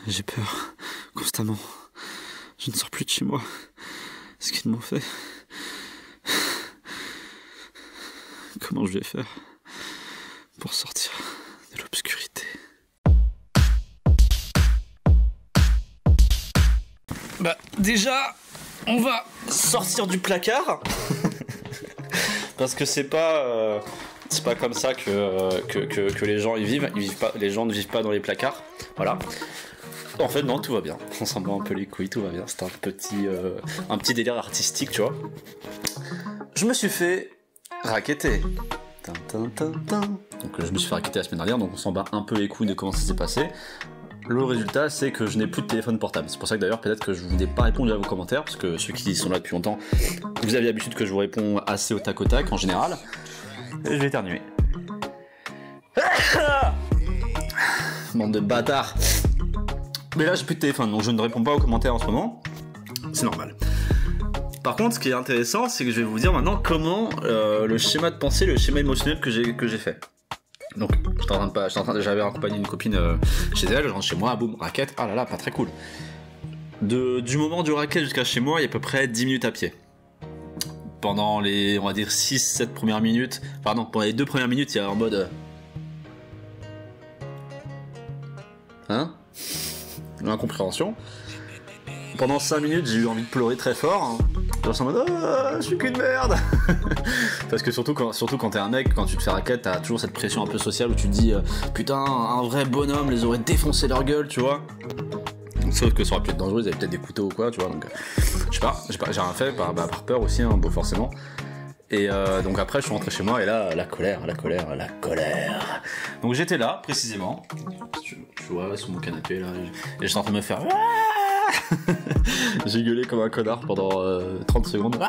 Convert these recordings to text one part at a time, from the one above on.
J'ai peur, constamment. Je ne sors plus de chez moi. Ce qu'ils m'ont fait. Comment je vais faire pour sortir de l'obscurité? Bah déjà, on va sortir du placard. Parce que c'est pas comme ça que les gens y vivent. Les gens ne vivent pas dans les placards. Voilà. En fait, non, tout va bien. On s'en bat un peu les couilles, tout va bien. C'est un petit délire artistique, tu vois. Je me suis fait racketter. Donc je me suis fait racketter la semaine dernière, donc on s'en bat un peu les couilles de comment ça s'est passé. Le résultat, c'est que je n'ai plus de téléphone portable. C'est pour ça que d'ailleurs, peut-être que je ne vous ai pas répondu à vos commentaires, parce que ceux qui sont là depuis longtemps, vous avez l'habitude que je vous réponds assez au tac en général. Et je vais éternuer. Bande de bâtards. Mais là, j'ai plus de téléphone, donc je ne réponds pas aux commentaires en ce moment. C'est normal. Par contre, ce qui est intéressant, c'est que je vais vous dire maintenant comment le schéma de pensée, le schéma émotionnel que j'ai fait. Donc, j'avais accompagné une copine chez elle, je rentre chez moi, boum, raquette, ah là là, pas très cool. Du moment du raquette jusqu'à chez moi, il y a à peu près 10 minutes à pied. Pendant les, on va dire, 6-7 premières minutes, pardon, pendant les 2 premières minutes, il y a en mode... Hein? L'incompréhension. Pendant 5 minutes, j'ai eu envie de pleurer très fort. Hein. Genre en mode je suis qu'une merde. Parce que surtout quand t'es un mec, quand tu te fais raquette, t'as toujours cette pression un peu sociale où tu te dis putain, un vrai bonhomme les aurait défoncé leur gueule, tu vois. Sauf que ça aurait pu être dangereux, ils avaient peut-être des couteaux ou quoi, tu vois. Donc je sais pas, j'ai rien fait par peur aussi, hein, bon, forcément. Et donc après je suis rentré chez moi et là la colère. Donc j'étais là précisément, je vois sur mon canapé là, et j'étais en train de me faire j'ai gueulé comme un connard pendant 30 secondes.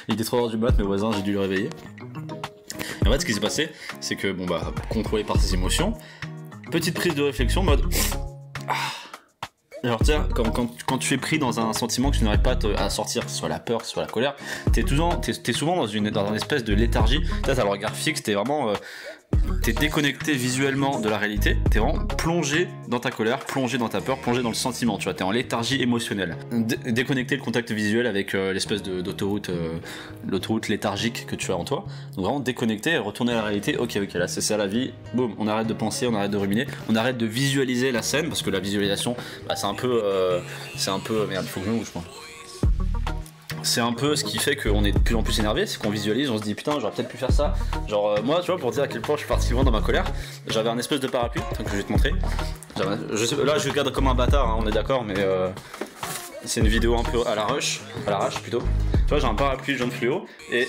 Il était 3h du mat, mes voisins, j'ai dû le réveiller. Et en fait ce qui s'est passé, c'est que bon bah contrôlé par ses émotions, petite prise de réflexion, mode alors tiens, quand tu es pris dans un sentiment que tu n'arrives pas à sortir, que ce soit la peur, que ce soit la colère, t'es souvent dans une espèce de léthargie. T'as le regard fixe, t'es vraiment... t'es déconnecté visuellement de la réalité, t'es vraiment plongé dans ta colère, plongé dans ta peur, plongé dans le sentiment, tu vois, t'es en léthargie émotionnelle. Déconnecter le contact visuel avec l'espèce d'autoroute, l'autoroute léthargique que tu as en toi. Donc vraiment déconnecter, retourner à la réalité, ok, là c'est ça la vie, boum, on arrête de penser, on arrête de ruminer, on arrête de visualiser la scène, parce que la visualisation, bah, c'est un peu, merde, il faut que je me bouge, je crois. C'est un peu ce qui fait qu'on est de plus en plus énervé, c'est qu'on visualise, on se dit putain j'aurais peut-être pu faire ça. Genre moi tu vois, pour dire à quel point je suis parti loin dans ma colère, j'avais un espèce de parapluie, que je vais te montrer. Là je regarde comme un bâtard, hein, on est d'accord, mais c'est une vidéo un peu à l'arrache plutôt. Tu vois, j'ai un parapluie jaune fluo et...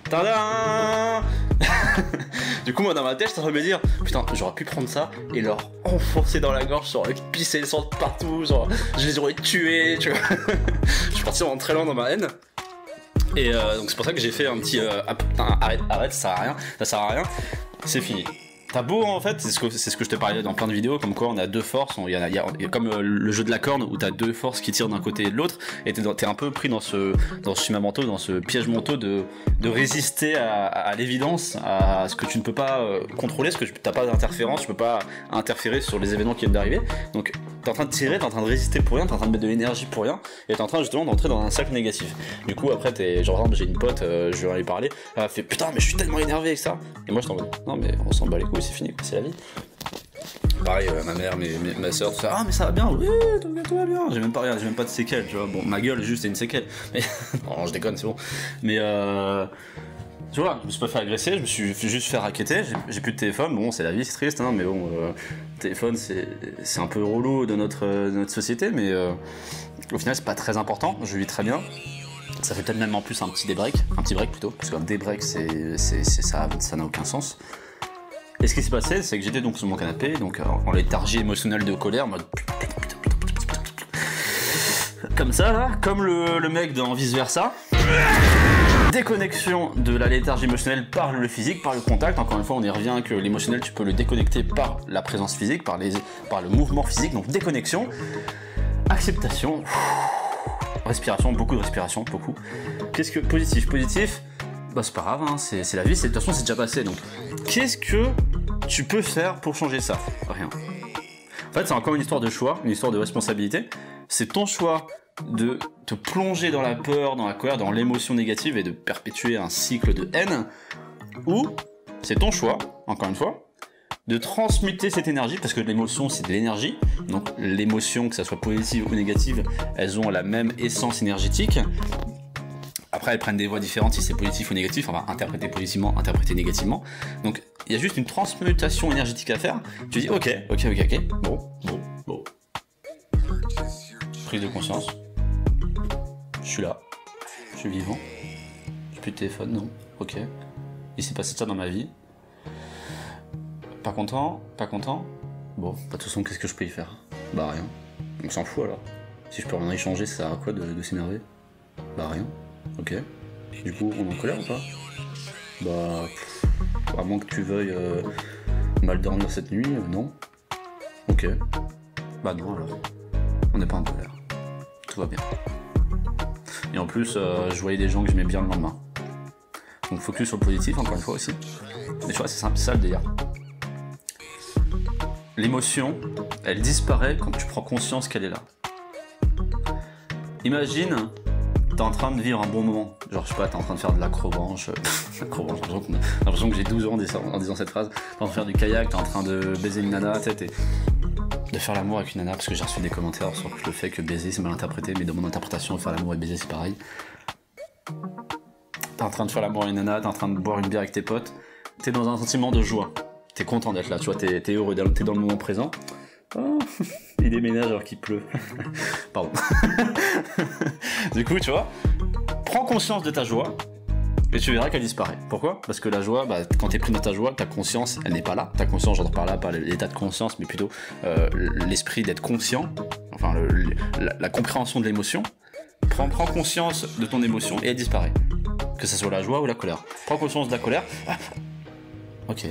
Tada. Du coup moi dans ma tête j'étais en train de me dire putain j'aurais pu prendre ça et leur enfoncer dans la gorge, j'aurais pissé le sang de partout, genre je les aurais tués, tu vois. Je suis parti vraiment très loin dans ma haine. Et donc c'est pour ça que j'ai fait un petit arrête, ça sert à rien, c'est fini. T'as beau en fait, c'est ce que je te parlais dans plein de vidéos, comme quoi on a deux forces, il y a comme le jeu de la corne où t'as deux forces qui tirent d'un côté et de l'autre, et t'es un peu pris dans ce schéma mental, dans ce piège mental de résister à l'évidence, à ce que tu ne peux pas contrôler, ce que t'as pas d'interférence, tu peux pas interférer sur les événements qui viennent d'arriver. Donc t'es en train de tirer, t'es en train de résister pour rien, t'es en train de mettre de l'énergie pour rien, et t'es en train justement d'entrer dans un cercle négatif. Du coup après genre par exemple j'ai une pote, je vais aller parler, elle a fait putain mais je suis tellement énervé avec ça, et moi je t'en mode non mais on s'en bat les couilles, c'est fini, c'est la vie. Pareil, ma mère, ma soeur, tout ça, ah mais ça va bien, oui, tout va bien, j'ai même pas de séquelles, tu vois, bon, ma gueule juste c'est une séquelle, mais non, je déconne, c'est bon, mais tu vois, je me suis pas fait agresser, je me suis juste fait racketter, j'ai plus de téléphone, bon, c'est la vie, c'est triste, hein, mais bon, téléphone c'est un peu relou de notre société, mais au final c'est pas très important, je vis très bien. Ça fait peut-être même en plus un petit break plutôt, parce qu'un break ça n'a aucun sens. Et ce qui s'est passé, c'est que j'étais donc sur mon canapé, donc en léthargie émotionnelle de colère, en mode comme ça là, comme le mec dans Vice Versa. Déconnexion de la léthargie émotionnelle par le physique, par le contact. Encore une fois, on y revient que l'émotionnel, tu peux le déconnecter par la présence physique, par le mouvement physique. Donc déconnexion, acceptation, respiration, beaucoup de respiration, beaucoup. Qu'est-ce que positif, bah c'est pas grave, hein, c'est la vie, de toute façon c'est déjà passé. Donc qu'est-ce que tu peux faire pour changer ça? Rien. En fait, c'est encore une histoire de choix, une histoire de responsabilité. C'est ton choix de te plonger dans la peur, dans la colère, dans l'émotion négative et de perpétuer un cycle de haine, ou c'est ton choix, encore une fois, de transmuter cette énergie, parce que l'émotion c'est de l'énergie, donc l'émotion, que ça soit positive ou négative, elles ont la même essence énergétique. Après elles prennent des voies différentes si c'est positif ou négatif, on va interpréter positivement, interpréter négativement. Donc il y a juste une transmutation énergétique à faire. Tu dis ok, bon. Prise de conscience. Je suis là, je suis vivant. J'ai plus de téléphone, non, ok. Il s'est passé ça dans ma vie. Pas content. Bon, de toute façon, qu'est-ce que je peux y faire? Bah rien. On s'en fout alors. Si je peux rien y changer, ça sert à quoi de s'énerver? Bah rien. Ok. Du coup, on est en colère ou pas? Bah, à moins que tu veuilles mal dormir cette nuit, non. Ok. Bah non alors. On n'est pas en colère. Tout va bien. Et en plus, je voyais des gens que j'aimais bien le lendemain. Donc focus sur le positif, encore une fois aussi. Mais tu vois, c'est simple, ça le délire. L'émotion, elle disparaît quand tu prends conscience qu'elle est là. Imagine, t'es en train de vivre un bon moment. Genre, je sais pas, t'es en train de faire de l'acrobranche. L'acrobranche, j'ai l'impression que j'ai 12 ans en disant cette phrase. T'es en train de faire du kayak, t'es en train de baiser une nana, tu sais, de faire l'amour avec une nana, parce que j'ai reçu des commentaires sur le fait que baiser c'est mal interprété, mais dans mon interprétation, faire l'amour et baiser c'est pareil. T'es en train de faire l'amour avec une nana, t'es en train de boire une bière avec tes potes, t'es dans un sentiment de joie. T'es content d'être là, tu vois, t'es heureux, t'es dans le moment présent. Oh, il déménage alors qu'il pleut. Pardon. Du coup, tu vois, prends conscience de ta joie et tu verras qu'elle disparaît. Pourquoi? Parce que la joie, bah, quand t'es pris dans ta joie, ta conscience, elle n'est pas là. Ta conscience, j'entends par là, pas l'état de conscience, mais plutôt l'esprit d'être conscient, enfin la compréhension de l'émotion. Prends conscience de ton émotion et elle disparaît. Que ce soit la joie ou la colère. Prends conscience de la colère. Ok.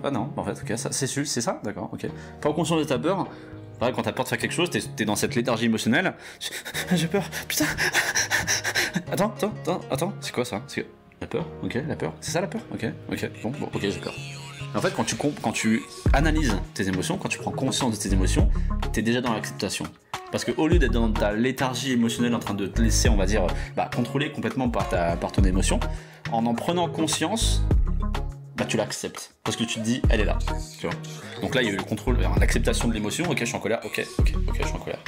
Ah non, en fait, ok, c'est ça, d'accord, ok. Prends conscience de ta peur. Pareil, quand t'as peur de faire quelque chose, t'es dans cette léthargie émotionnelle. J'ai peur, putain. Attends, c'est quoi ça? C'est la peur, ok, la peur. C'est ça la peur, ok, bon, ok, j'ai peur. En fait, quand tu analyses tes émotions, quand tu prends conscience de tes émotions, t'es déjà dans l'acceptation. Parce que au lieu d'être dans ta léthargie émotionnelle en train de te laisser, on va dire, contrôler complètement par ton émotion, en prenant conscience, tu l'acceptes. Parce que tu te dis, elle est là. Tu vois. Donc là, il y a eu le contrôle, l'acceptation de l'émotion, ok, je suis en colère, ok, je suis en colère.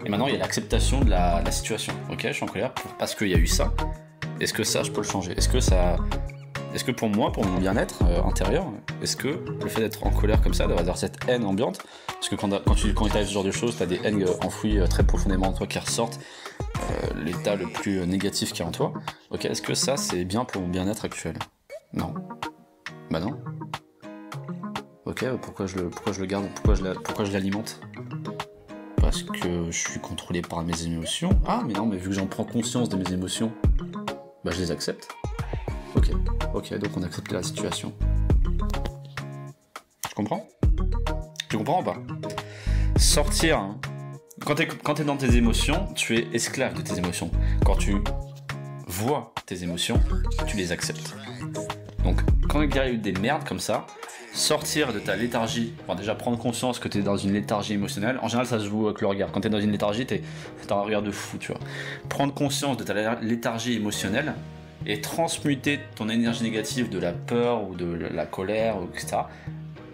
Et maintenant, il y a l'acceptation de la situation. Ok, je suis en colère parce qu'il y a eu ça. Est-ce que ça, je peux le changer? Est-ce que pour moi, pour mon bien-être intérieur, est-ce que le fait d'être en colère comme ça, d'avoir cette haine ambiante, parce que quand tu arrives ce genre de choses, tu as des haines enfouies très profondément en toi qui ressortent, l'état le plus négatif qu'il y a en toi, ok, est-ce que ça, c'est bien pour mon bien-être actuel? Non. Bah non. Ok, pourquoi je le garde? Pourquoi je l'alimente? Parce que je suis contrôlé par mes émotions. Ah, mais non, mais vu que j'en prends conscience de mes émotions, bah je les accepte. Ok, donc on accepte la situation. Tu comprends? Tu comprends ou pas? Sortir, hein. Quand t'es dans tes émotions, tu es esclave de tes émotions. Quand tu vois tes émotions, tu les acceptes. Donc, quand il y a eu des merdes comme ça, sortir de ta léthargie, enfin déjà prendre conscience que t'es dans une léthargie émotionnelle, en général ça se joue avec le regard. Quand t'es dans une léthargie, t'as un regard de fou, tu vois. Prendre conscience de ta léthargie émotionnelle et transmuter ton énergie négative de la peur ou de la colère, etc.,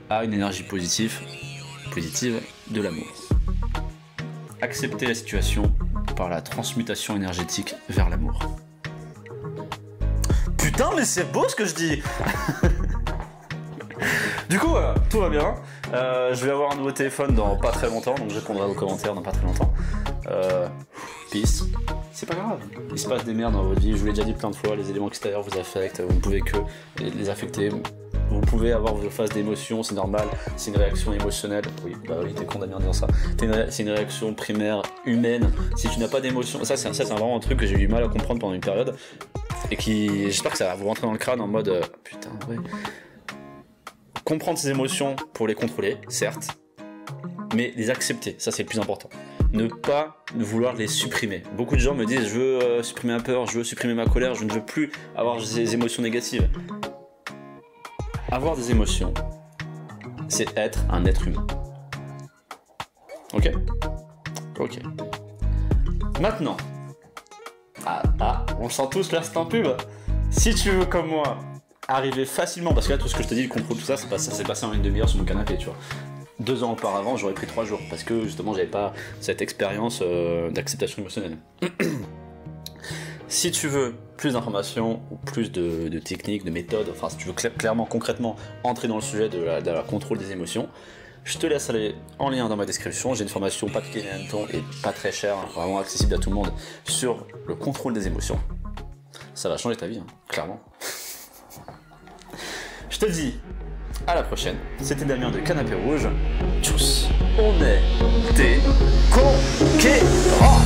à une énergie positive de l'amour. Accepter la situation par la transmutation énergétique vers l'amour. Putain, mais c'est beau ce que je dis. Du coup, voilà, tout va bien. Je vais avoir un nouveau téléphone dans pas très longtemps, donc je répondrai aux commentaires dans pas très longtemps. Peace. C'est pas grave, il se passe des merdes dans votre vie, je vous l'ai déjà dit plein de fois, les éléments extérieurs vous affectent, vous ne pouvez que les affecter. Vous pouvez avoir vos phases d'émotion, c'est normal, c'est une réaction émotionnelle. Oui, t'es condamné en disant ça. C'est une réaction primaire humaine. Si tu n'as pas d'émotion, ça c'est vraiment un truc que j'ai eu du mal à comprendre pendant une période. Et j'espère que ça va vous rentrer dans le crâne en mode putain, ouais. Comprendre ses émotions pour les contrôler, certes, mais les accepter, ça c'est le plus important. Ne pas vouloir les supprimer. Beaucoup de gens me disent je veux supprimer ma peur, je veux supprimer ma colère, je ne veux plus avoir des émotions négatives. Avoir des émotions, c'est être un être humain. Ok. Ok. Maintenant. On le sent tous l'instant pub. Si tu veux, comme moi, arriver facilement, parce que là, tout ce que je te dis, le contrôle, tout ça, ça s'est passé en une demi-heure sur mon canapé, tu vois. 2 ans auparavant, j'aurais pris 3 jours, parce que justement, j'avais pas cette expérience d'acceptation émotionnelle. Si tu veux plus d'informations ou plus de techniques, de méthodes, enfin, si tu veux clairement, concrètement, entrer dans le sujet de la contrôle des émotions, je te laisse aller en lien dans ma description. J'ai une formation pas piquée d'un ton et pas très chère, vraiment accessible à tout le monde, sur le contrôle des émotions. Ça va changer ta vie, hein, clairement. Je te dis à la prochaine. C'était Damien de Canapé Rouge. Tchuss. On est des conquérants.